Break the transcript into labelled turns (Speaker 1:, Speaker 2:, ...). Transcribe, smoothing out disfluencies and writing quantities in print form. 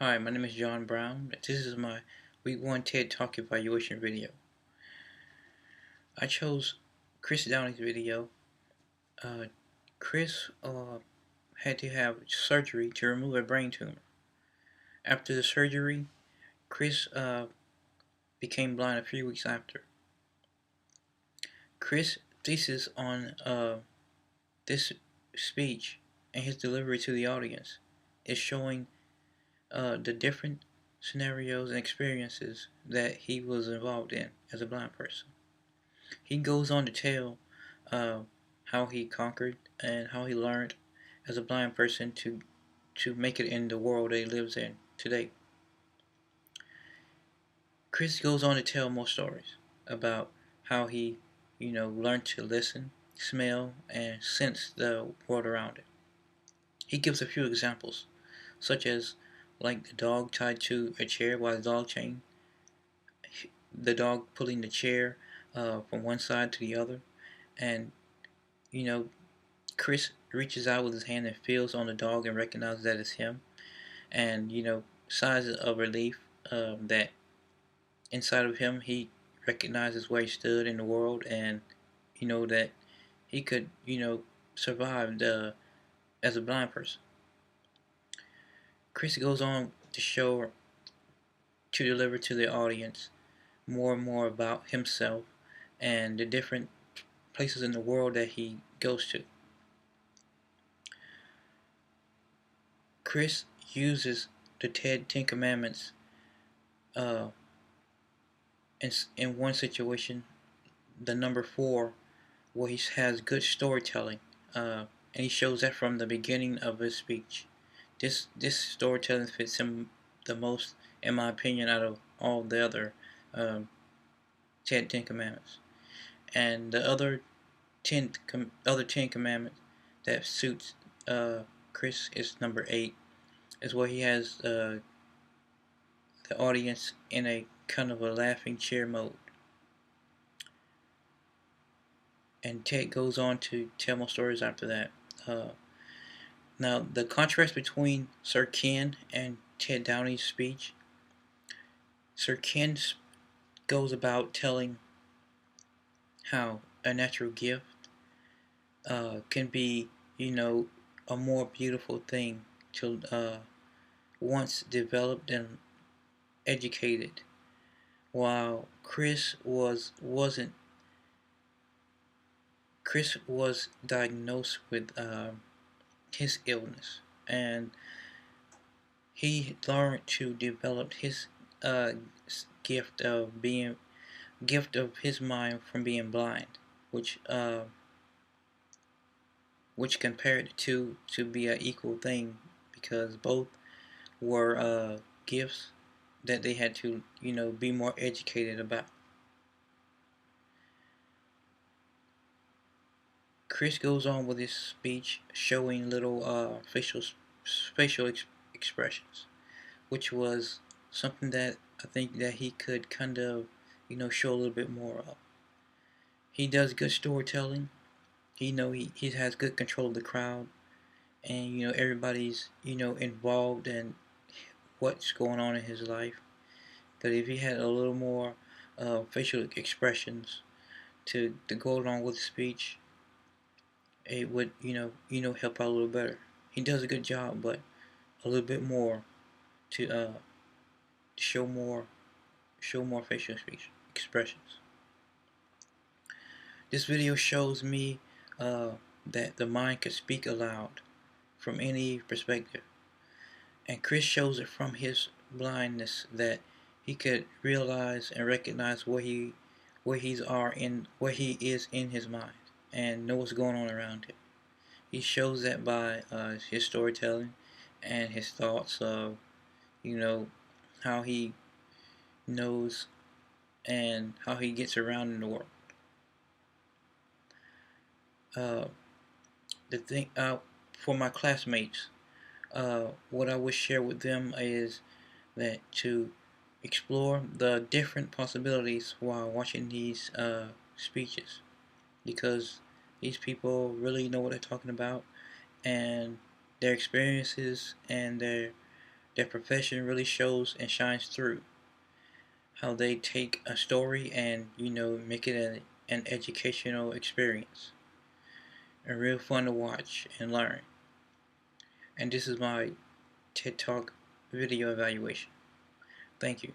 Speaker 1: Hi, my name is John Brown. This is my Week 1 TED Talk evaluation video. I chose Chris Downey's video. Chris had to have surgery to remove a brain tumor. After the surgery, Chris became blind a few weeks after. Chris' thesis on this speech and his delivery to the audience is showing the different scenarios and experiences that he was involved in as a blind person. He goes on to tell uh, how he conquered and how he learned as a blind person to make it in the world that he lives in today. Chris goes on to tell more stories about how he, learned to listen, smell, and sense the world around him. He gives a few examples, such as like the dog tied to a chair by a dog chain, the dog pulling the chair from one side to the other, and you know Chris reaches out with his hand and feels on the dog and recognizes that it's him, and sighs of relief that inside of him he recognizes where he stood in the world, and that he could survive as a blind person. Chris goes on to show to deliver to the audience more and more about himself and the different places in the world that he goes to. Chris uses the Ten Commandments uh, in one situation, the number 4, where he has good storytelling, and he shows that from the beginning of his speech. This storytelling fits him the most, in my opinion, out of all the other um, Ten Commandments. And the other Ten Commandments that suits Chris is number 8, is where he has the audience in a kind of a laughing cheer mode. And Ted goes on to tell more stories after that. Now, the contrast between Sir Ken and Ted Downey's speech, Sir Ken goes about telling how a natural gift can be, a more beautiful thing to once developed and educated, while Chris was diagnosed with his illness, and he learned to develop his uh, gift of being gift of his mind from being blind, which which compared to be an equal thing, because both were gifts that they had to be more educated about. Chris goes on with his speech showing little facial expressions, which was something that I think that he could kind of show a little bit more of. He does good storytelling. He has good control of the crowd, and everybody's involved in what's going on in his life. But if he had a little more facial expressions to go along with the speech, it would help out a little better. He does a good job, but a little bit more to show more facial expressions. This video shows me that the mind can speak aloud from any perspective, and Chris shows it from his blindness that he could realize and recognize where he is in his mind and know what's going on around him. He shows that by his storytelling and his thoughts of how he knows and how he gets around in the world. Uh, the thing For my classmates, what I would share with them is that to explore the different possibilities while watching these speeches, because these people really know what they're talking about, and their experiences and their Their profession really shows and shines through. How they take a story and make it an educational experience, and real fun to watch and learn. And this is my TED Talk video evaluation. Thank you.